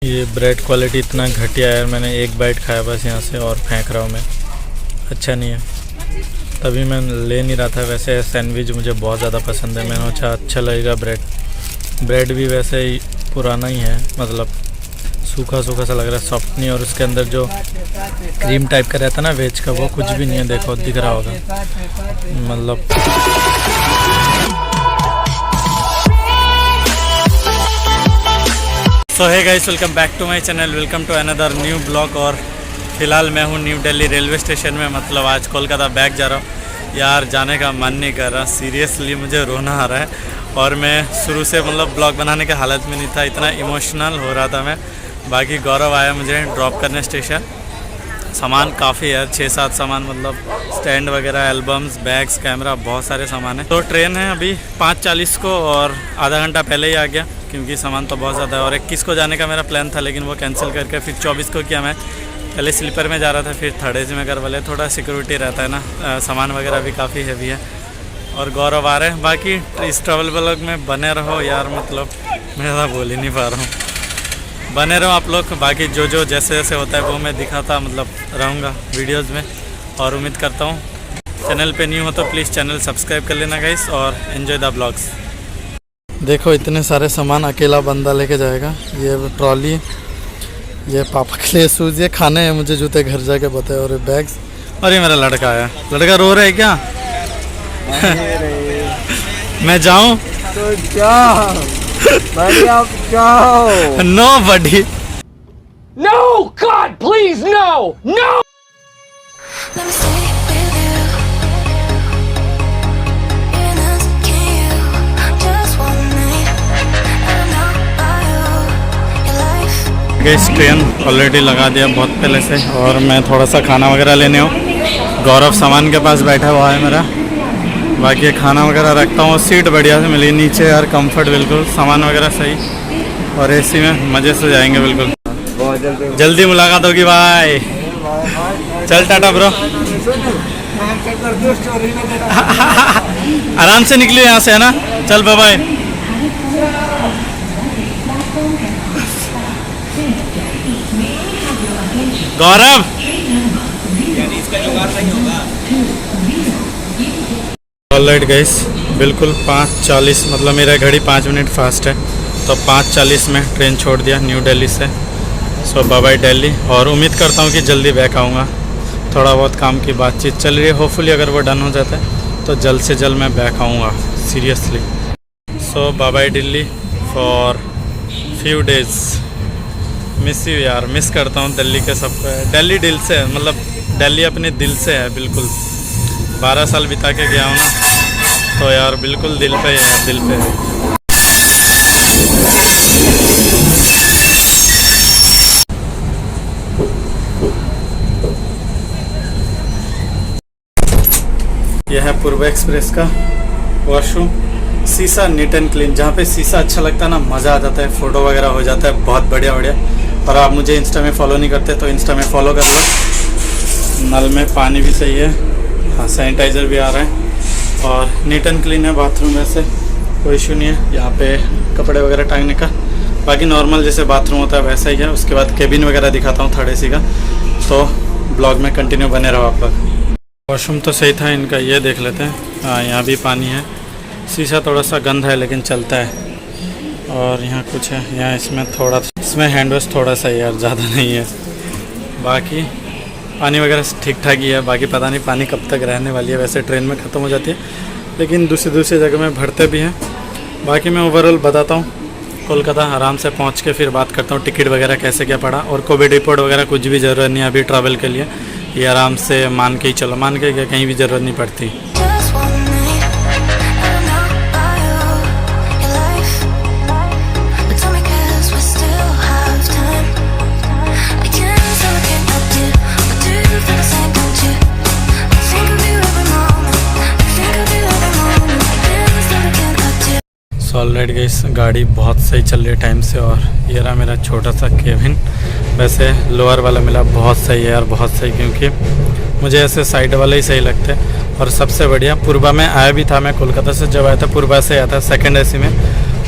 ये bread quality इतना घटिया है, मैंने एक बाइट खाया बस यहाँ से और फेंक रहा हूँ मैं। अच्छा नहीं है, तभी मैं ले नहीं रहा था। वैसे सैंडविच मुझे बहुत ज़्यादा पसंद है, मैंने सोचा अच्छा लगेगा। ब्रेड भी वैसे ही पुराना ही है, मतलब सूखा सूखा सा लग रहा है, सॉफ्ट नहीं। और उसके अंदर जो क्रीम टाइप का रहता है ना वेज का, वो कुछ भी नहीं है। देखो दिख रहा होगा, मतलब so hey guys, welcome back to my channel, welcome to another new blog. और फिलहाल मैं हूँ न्यू दिल्ली रेलवे स्टेशन में, मतलब आज कोलकाता बैक जा रहा हूँ। यार जाने का मन नहीं कर रहा, सीरियसली मुझे रोना आ रहा है। और मैं शुरू से मतलब ब्लॉग बनाने के हालत में नहीं था, इतना इमोशनल हो रहा था मैं। बाकी गौरव आया मुझे ड्रॉप करने स्टेशन। सामान काफ़ी है, 6-7 सामान, मतलब स्टैंड वगैरह, एल्बम्स, बैग्स, कैमरा, बहुत सारे सामान है। तो ट्रेन है अभी 5:40 को और आधा घंटा पहले ही आ गया क्योंकि सामान तो बहुत ज़्यादा है। और 21 को जाने का मेरा प्लान था, लेकिन वो कैंसिल करके फिर 24 को किया। मैं पहले स्लीपर में जा रहा था, फिर थर्ड एसी में करवा लिया। थोड़ा सिक्योरिटी रहता है ना, सामान वगैरह भी काफ़ी हैवी है। और गौरव आ रहे हैं। बाकी इस ट्रैवल ब्लॉग में बने रहो यार, मतलब मैं ज़्यादा बोल ही नहीं पा रहा हूँ। बने रहो आप लोग। बाकी जो जो जैसे जैसे होता है वो मैं दिखाता मतलब रहूँगा वीडियोज़ में। और उम्मीद करता हूँ चैनल पे न्यू हो तो प्लीज़ चैनल सब्सक्राइब कर लेना गाइस, और एंजॉय द ब्लॉग्स। देखो इतने सारे सामान अकेला बंदा लेके जाएगा। ये ट्रॉली, ये पापा के लिए शूज़, ये खाने हैं मुझे, जूते घर जाके बताए। और ये बैग्स। और ये मेरा लड़का आया। लड़का रो रहा है क्या? मैं जाऊँ तो जाओ भाई, आप जाओ। No buddy, No, God, please, no, no. Let me stay with you. In us, can you? Just one night. I know about you. Your life. Gas train already लगा दिया बहुत पहले से, और मैं थोड़ा सा खाना वगैरह लेने हूँ। गौरव सामान के पास बैठा हुआ है मेरा। बाकी खाना वगैरह रखता हूँ। सीट बढ़िया से मिली नीचे यार, कंफर्ट बिल्कुल, सामान वगैरह सही, और एसी में मज़े से जाएंगे बिल्कुल। बहुत जल्दी मुलाकात होगी भाई। चल टाटा ब्रो। आराम से निकलिए यहाँ से, है ना। चल बाय बाय। गौरव ऑलराइट गाइस, बिल्कुल 5:40, मतलब मेरा घड़ी 5 मिनट फास्ट है, तो 5:40 में ट्रेन छोड़ दिया न्यू दिल्ली से। सो बाय बाय दिल्ली। और उम्मीद करता हूँ कि जल्दी बैक आऊँगा। थोड़ा बहुत काम की बातचीत चल रही है, होपफुली अगर वो डन हो जाता है तो जल्द से जल्द मैं बैक आऊँगा seriously. So bye bye Delhi for few days. Miss you यार, मिस करता हूँ दिल्ली के सबको। दिल्ली दिल से है, मतलब दिल्ली अपने दिल से है बिल्कुल। 12 साल बिता के गया हूँ ना, तो यार बिल्कुल दिल पे है, दिल पे है। यह है पूर्व एक्सप्रेस का वॉशरूम। शीशा नीट एंड क्लीन, जहाँ पे शीशा अच्छा लगता है ना, मज़ा आ जाता है, फ़ोटो वगैरह हो जाता है, बहुत बढ़िया बढ़िया। और आप मुझे इंस्टा में फॉलो नहीं करते तो इंस्टा में फॉलो कर लो। नल में पानी भी सही है, हाँ सैनिटाइज़र भी आ रहा है, और नीट एंड क्लीन है बाथरूम। वैसे कोई इशू नहीं है यहाँ पे कपड़े वगैरह टांगने का। बाकी नॉर्मल जैसे बाथरूम होता है वैसा ही है। उसके बाद केबिन वगैरह दिखाता हूँ थर्ड एसी का, तो ब्लॉग में कंटिन्यू बने रहो आप लोग। वॉशरूम तो सही था इनका, ये देख लेते हैं। हाँ यहाँ भी पानी है, शीशा थोड़ा सा गंदा है लेकिन चलता है। और यहाँ कुछ है, यहाँ इसमें हैंड वॉश थोड़ा सा यार, ज़्यादा नहीं है। बाकी पानी वगैरह ठीक ठाक ही है। बाकी पता नहीं पानी कब तक रहने वाली है, वैसे ट्रेन में ख़त्म हो जाती है, लेकिन दूसरी जगह में भरते भी हैं। बाकी मैं ओवरऑल बताता हूँ कोलकाता, आराम से पहुँच के फिर बात करता हूँ टिकट वगैरह कैसे क्या पड़ा। और कोविड रिपोर्ट वगैरह कुछ भी ज़रूरत नहीं है अभी ट्रैवल के लिए, ये आराम से मान के ही चलो, मान के क्या, कहीं भी ज़रूरत नहीं पड़ती। Just one night. I know about you. Your life. But tell me 'cause we still have time. I can't say I can't help you, but do you feel the same, don't you? I think of you every moment. I think of you every moment. And still I can't help you. So already guys गाड़ी बहुत सही चल रही है time से। और ये रहा मेरा छोटा सा केबिन। वैसे लोअर वाला मिला बहुत सही है यार, बहुत सही, क्योंकि मुझे ऐसे साइड वाले ही सही लगते हैं। और सबसे बढ़िया पूर्वा में आया भी था मैं, कोलकाता से जब आया था पूर्वा से आया था सेकंड एसी में।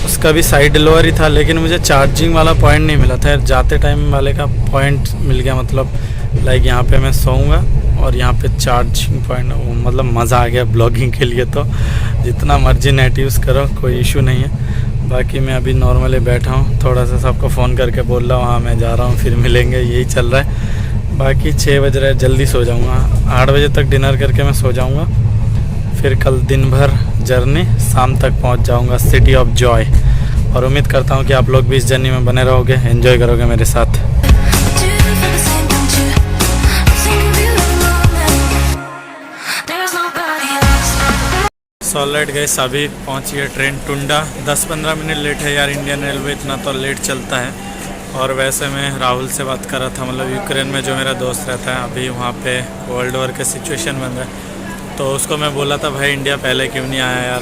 उसका भी साइड लोअर ही था, लेकिन मुझे चार्जिंग वाला पॉइंट नहीं मिला था यार। जाते टाइम वाले का पॉइंट मिल गया, मतलब लाइक यहाँ पे मैं सोऊंगा और यहाँ पे चार्जिंग पॉइंट, मतलब मज़ा आ गया ब्लॉगिंग के लिए। तो जितना मर्जी नेट यूज़ करो, कोई इशू नहीं है। बाकी मैं अभी नॉर्मली बैठा हूँ, थोड़ा सा सबको फ़ोन करके बोल रहा हूँ हाँ मैं जा रहा हूँ, फिर मिलेंगे, यही चल रहा है। बाकी 6 बज रहे, जल्दी सो जाऊँगा। 8 बजे तक डिनर करके मैं सो जाऊँगा। फिर कल दिन भर जर्नी, शाम तक पहुँच जाऊँगा सिटी ऑफ जॉय। और उम्मीद करता हूँ कि आप लोग भी इस जर्नी में बने रहोगे, एंजॉय करोगे मेरे साथ। Do you feel the same, don't you? I'm thinking of you every moment. There's nobody else. Solid गए, अभी पहुँची है ट्रेन टुंडा। 10-15 मिनट लेट है यार, इंडियन रेलवे इतना तो लेट चलता है। और वैसे मैं राहुल से बात कर रहा था, मतलब यूक्रेन में जो मेरा दोस्त रहता है, अभी वहाँ पे वर्ल्ड वॉर का सिचुएशन बन रहा है। तो उसको मैं बोला था भाई इंडिया पहले क्यों नहीं आया यार।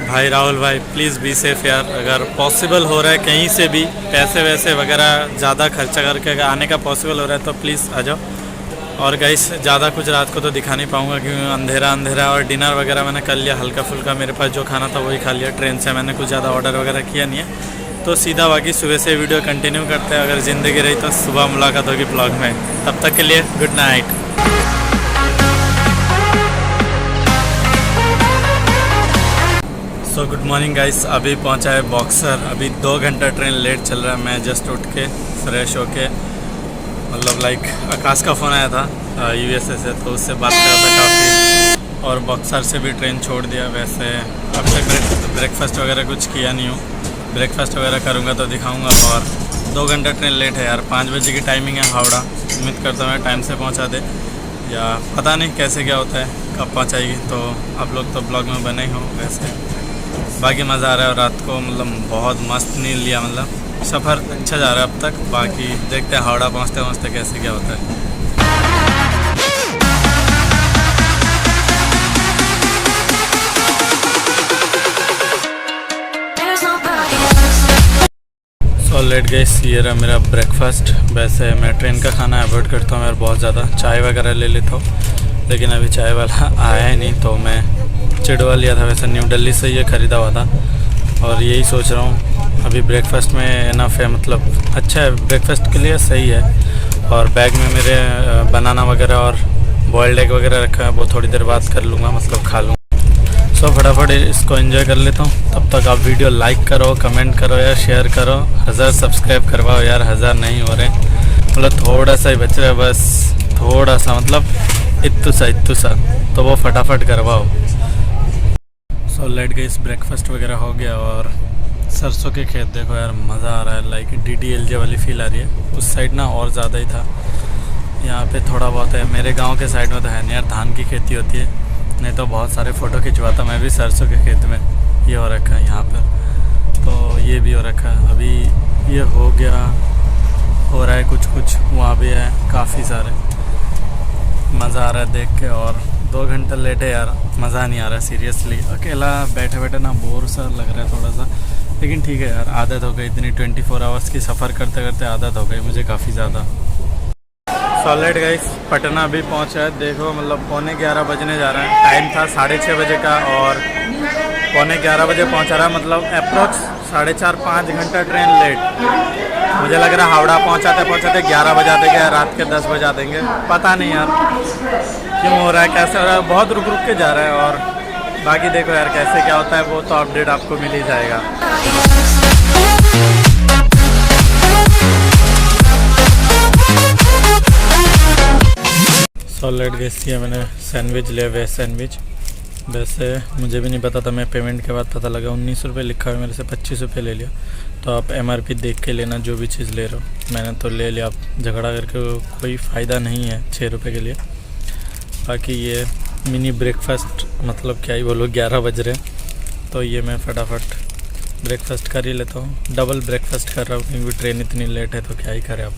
भाई राहुल भाई प्लीज़ बी सेफ यार, अगर पॉसिबल हो रहा है कहीं से भी पैसे वैसे वगैरह ज़्यादा खर्चा करके अगर आने का पॉसिबल हो रहा है तो प्लीज़ आ जाओ। और गाइस ज़्यादा कुछ रात को तो दिखा नहीं पाऊँगा क्योंकि अंधेरा और डिनर वगैरह मैंने कर लिया, हल्का फुल्का मेरे पास जो खाना था वही खा लिया ट्रेन से। मैंने कुछ ज़्यादा ऑर्डर वगैरह किया नहीं है। तो सीधा बाकी सुबह से वीडियो कंटिन्यू करते हैं। अगर ज़िंदगी रही तो सुबह मुलाकात होगी ब्लॉग में। तब तक के लिए good night. So good morning guys, अभी पहुंचा है बॉक्सर। अभी 2 घंटा ट्रेन लेट चल रहा है। मैं जस्ट उठ के फ्रेश होके, मतलब लाइक आकाश का फ़ोन आया था USA से, तो उससे बात कर रहा था काफ़ी। और बॉक्सर से भी ट्रेन छोड़ दिया। वैसे अब तक ब्रेकफास्ट वगैरह कुछ किया नहीं हूँ, ब्रेकफास्ट वगैरह करूँगा तो दिखाऊँगा। और 2 घंटा ट्रेन लेट है यार। 5 बजे की टाइमिंग है हावड़ा। उम्मीद करता हूँ टाइम से पहुँचा दे, या पता नहीं कैसे क्या होता है, कब पहुँचाएगी। तो आप लोग तो ब्लॉग में बने ही हो। वैसे बाकी मज़ा आ रहा है। और रात को मतलब बहुत मस्त नींद लिया, मतलब सफ़र अच्छा जा रहा है अब तक। बाकी देखते हैं हावड़ा पहुँचते पहुँचते कैसे क्या होता है। There's nobody else. So let गए, ये रहा मेरा ब्रेकफास्ट। वैसे मैं ट्रेन का खाना अवॉइड करता हूँ यार बहुत ज़्यादा। चाय वगैरह ले लेता हूँ, लेकिन अभी चाय वाला आया ही नहीं, तो मैं चिड़वा लिया था। वैसे न्यू दिल्ली से ये ख़रीदा हुआ था। और यही सोच रहा हूँ अभी ब्रेकफास्ट में इनफ है, मतलब अच्छा है ब्रेकफास्ट के लिए, सही है। और बैग में मेरे बनाना वगैरह और बॉइल्ड एग वगैरह रखा है, वो थोड़ी देर बाद कर लूँगा, मतलब खा लूँगा। सो फटाफट इसको एंजॉय कर लेता हूँ। तब तक आप वीडियो लाइक करो, कमेंट करो यार, शेयर करो। 1000 सब्सक्राइब करवाओ यार, 1000 नहीं हो रहे, मतलब थोड़ा सा ही बच रहा है बस, थोड़ा सा, मतलब इत्तू सा, तो वो फटाफट करवाओ। सो लेट गई, ब्रेकफास्ट वगैरह हो गया। और सरसों के खेत देखो यार, मज़ा आ रहा है। लाइक DDLJ वाली फील आ रही है। उस साइड ना और ज़्यादा ही था, यहाँ पे थोड़ा बहुत है। मेरे गांव के साइड में तो है नहीं यार, धान की खेती होती है, नहीं तो बहुत सारे फ़ोटो खिंचवाता मैं भी सरसों के खेत में। ये हो रखा है यहाँ पर, तो ये भी हो रखा है। अभी ये हो गया, हो रहा है कुछ वहाँ भी है, काफ़ी सारे। मज़ा आ रहा है देख के। और 2 घंटा लेट है यार, मज़ा नहीं आ रहा सीरियसली। अकेला बैठे बैठे ना बोर सा लग रहा है थोड़ा सा, लेकिन ठीक है यार, आदत हो गई। इतनी 24 आवर्स की सफ़र करते करते आदत हो गई मुझे काफ़ी ज़्यादा। सॉलिड गाइस, पटना भी पहुंचा है। देखो मतलब 11:15 बजने जा रहा है। टाइम था 6:30 बजे का और 11:15 बजे पहुंचा रहा है, मतलब अप्रोक्स 4.5-5 घंटा ट्रेन लेट। मुझे लग रहा है हावड़ा पहुंचाते 11 बजा देंगे, रात के 10 बजा देंगे, पता नहीं यार क्यों हो रहा है, कैसे हो रहा है। बहुत रुक के जा रहा है। और बाकी देखो यार कैसे क्या होता है, वो तो अपडेट आपको मिल ही जाएगा। सॉलिड गैस किया मैंने, सैंडविच ले, वेज सैंडविच। वैसे मुझे भी नहीं पता था, मैं पेमेंट के बाद पता लगा 19 रुपये लिखा है, मेरे से 25 रुपये ले लिया। तो आप MRP देख के लेना जो भी चीज़ ले रहे हो। मैंने तो ले लिया, आप झगड़ा करके कोई फ़ायदा नहीं है 6 रुपये के लिए। बाकी ये मिनी ब्रेकफास्ट, मतलब क्या ही बोलो, 11 बज रहे, तो ये मैं फटाफट ब्रेकफास्ट कर ही लेता हूँ। डबल ब्रेकफास्ट कर रहा हूँ क्योंकि ट्रेन इतनी लेट है, तो क्या ही करें आप।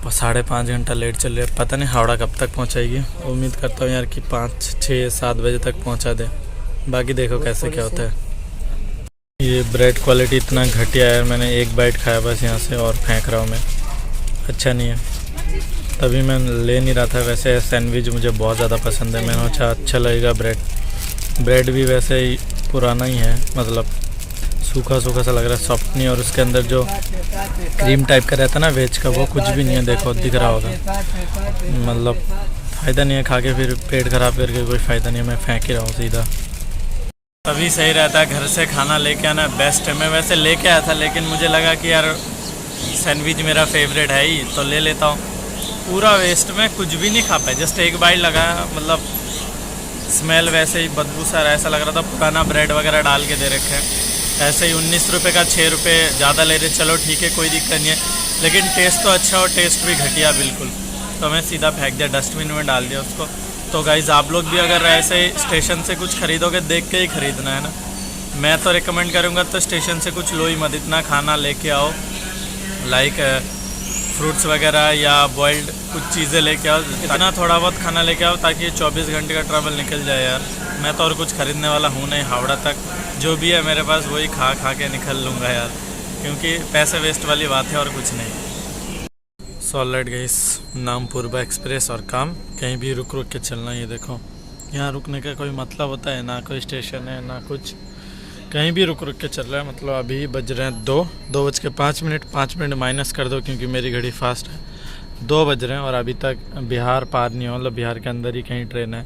5.5 घंटा लेट चल रहा है, पता नहीं हावड़ा कब तक पहुँचाएगी। उम्मीद करता हूँ यार कि 5, 6, 7 बजे तक पहुँचा दे। बाकी देखो कैसे क्या होता है। ये ब्रेड क्वालिटी इतना घटिया है, मैंने एक बाइट खाया बस यहाँ से और फेंक रहा हूँ मैं, अच्छा नहीं है, तभी मैं ले नहीं रहा था। वैसे सैंडविच मुझे बहुत ज़्यादा पसंद है, मैंने सोचा अच्छा लगेगा। ब्रेड भी वैसे ही पुराना ही है, मतलब सूखा सूखा सा लग रहा है, सॉफ्ट नहीं। और उसके अंदर जो क्रीम टाइप का रहता है ना वेज का, वो कुछ भी नहीं है। देखो दिख रहा होगा, मतलब फ़ायदा नहीं है खा के, फिर पेट खराब करके कोई फ़ायदा नहीं है। मैं फेंक ही रहा हूँ सीधा। तभी सही रहता है घर से खाना लेके आना, बेस्ट है। मैं वैसे लेके आया था लेकिन मुझे लगा कि यार सैंडविच मेरा फेवरेट है ही, तो ले लेता हूँ। पूरा वेस्ट में कुछ भी नहीं खा पाया, जस्ट एक बाइट लगाया। मतलब स्मेल वैसे ही बदबू सा ऐसा लग रहा था, पुराना ब्रेड वगैरह डाल के दे रखे हैं। ऐसे ही 19 रुपये का 6 रुपये ज़्यादा ले रहे, चलो ठीक है कोई दिक्कत नहीं है, लेकिन टेस्ट तो अच्छा और टेस्ट भी घटिया बिल्कुल। तो मैं सीधा फेंक दिया, डस्टबिन में डाल दिया उसको। तो गाइज़ आप लोग भी अगर ऐसे स्टेशन से कुछ खरीदोगे देख के ही खरीदना है ना। मैं तो रिकमेंड करूँगा तो स्टेशन से कुछ लो ही मत, इतना खाना लेके आओ, लाइक फ्रूट्स वगैरह या बॉइल्ड कुछ चीज़ें लेके आओ। इतना थोड़ा बहुत खाना लेके आओ ताकि 24 घंटे का ट्रैवल निकल जाए यार। मैं तो और कुछ खरीदने वाला हूँ नहीं, हावड़ा तक जो भी है मेरे पास वही खा खा के निकल लूँगा यार, क्योंकि पैसे वेस्ट वाली बात है और कुछ नहीं। सॉलिड गाइस, नाम पूर्वा एक्सप्रेस और काम कहीं भी रुक रुक के चलना। ये देखो यहाँ रुकने का कोई मतलब होता है ना, कोई स्टेशन है ना कुछ, कहीं भी रुक रुक के चल रहा है। मतलब अभी बज रहे हैं 2:05, 5 मिनट माइनस कर दो क्योंकि मेरी घड़ी फास्ट है। 2 बज रहे हैं और अभी तक बिहार पार नहीं हुआ, मतलब बिहार के अंदर ही कहीं ट्रेन है।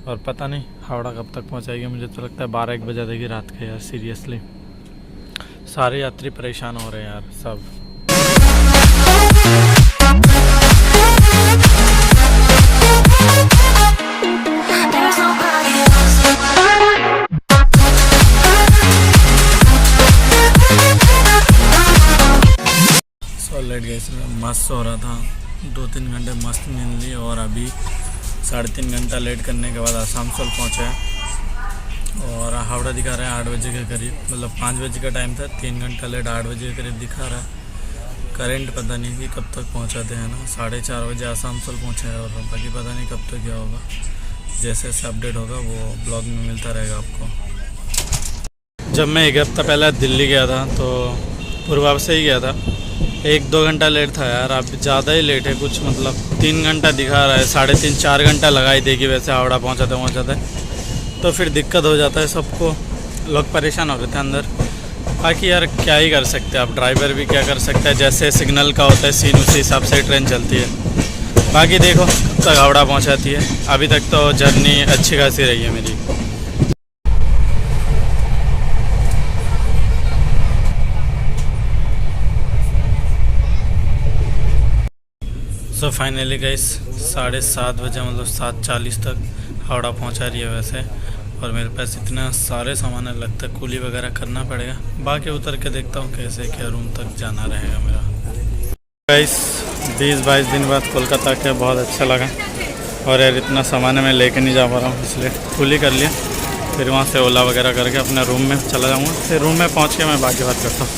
और पता नहीं हावड़ा कब तक पहुंचाएगी, मुझे तो लगता है 12-1 बजे देगी रात के यार। सीरियसली सारे यात्री परेशान हो रहे हैं यार सब। There's nobody else. Solid guys, मस्त हो रहा था, 2-3 घंटे मस्त नींद ली और अभी 3.5 घंटा लेट करने के बाद आसानसोल पहुँचे हैं। और हावड़ा दिखा रहा है 8 बजे के करीब, मतलब 5 बजे का टाइम था, 3 घंटा लेट 8 बजे के करीब दिखा रहा है। करंट पता नहीं कि कब तक पहुंचाते हैं ना, 4:30 बजे आसानसोल पहुंचा है और बाकी पता नहीं कब तक क्या होगा। जैसे जैसे अपडेट होगा वो ब्लॉग में मिलता रहेगा आपको। जब मैं 1 हफ्ता पहले दिल्ली गया था तो पूर्वा से ही गया था, 1-2 घंटा लेट था यार। अब ज़्यादा ही लेट है कुछ, मतलब 3 घंटा दिखा रहा है, 3.5-4 घंटा लगाई देगी वैसे हावड़ा पहुँचाते तो फिर दिक्कत हो जाता है सबको, लोग परेशान हो रहे थे अंदर। बाकी यार क्या ही कर सकते हैं, आप ड्राइवर भी क्या कर सकते हैं, जैसे सिग्नल का होता है सीन उसी हिसाब से ट्रेन चलती है। बाकी देखो कब तक हावड़ा पहुंचाती है। अभी तक तो जर्नी अच्छी खासी रही है मेरी। सो फाइनली गाइस 7:30 बजे, मतलब 7:40 तक हावड़ा पहुंचा रही है वैसे। और मेरे पास इतना सारे सामान है, लगता है कूली वगैरह करना पड़ेगा। बाकी उतर के देखता हूँ कैसे क्या रूम तक जाना रहेगा मेरा। गाइस 20-22 दिन बाद कोलकाता के बहुत अच्छा लगा। और यार इतना सामान है मैं लेके नहीं जा पा रहा हूँ, इसलिए कूली कर लिया, फिर वहाँ से ओला वगैरह करके अपने रूम में चला जाऊँगा। फिर रूम में पहुँच के मैं बाकी बात करता हूँ।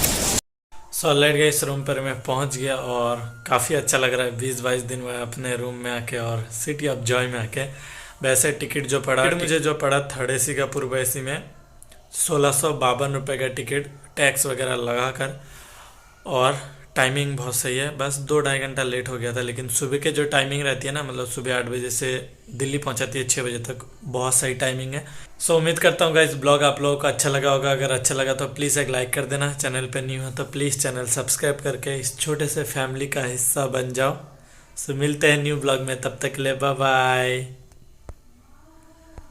सॉलिड गाइस, रूम पर मैं पहुँच गया और काफ़ी अच्छा लग रहा है 20-22 दिन में अपने रूम में आके और सिटी ऑफ जॉय में आके। वैसे टिकट जो पड़ा मुझे जो पड़ा 3rd AC का पूर्व AC में 1652 रुपये का टिकट, टैक्स वगैरह लगा कर। और टाइमिंग बहुत सही है, बस 2-2.5 घंटा लेट हो गया था, लेकिन सुबह के जो टाइमिंग रहती है ना, मतलब सुबह 8 बजे से दिल्ली पहुंचाती है 6 बजे तक, बहुत सही टाइमिंग है। सो उम्मीद करता हूँ गाइस ब्लॉग आप लोगों को अच्छा लगा होगा। अगर अच्छा लगा तो प्लीज़ एक लाइक कर देना, चैनल पर न्यू हो तो प्लीज़ चैनल सब्सक्राइब करके इस छोटे से फैमिली का हिस्सा बन जाओ। सो मिलते हैं न्यू ब्लॉग में, तब तक के लिए बाय बाय।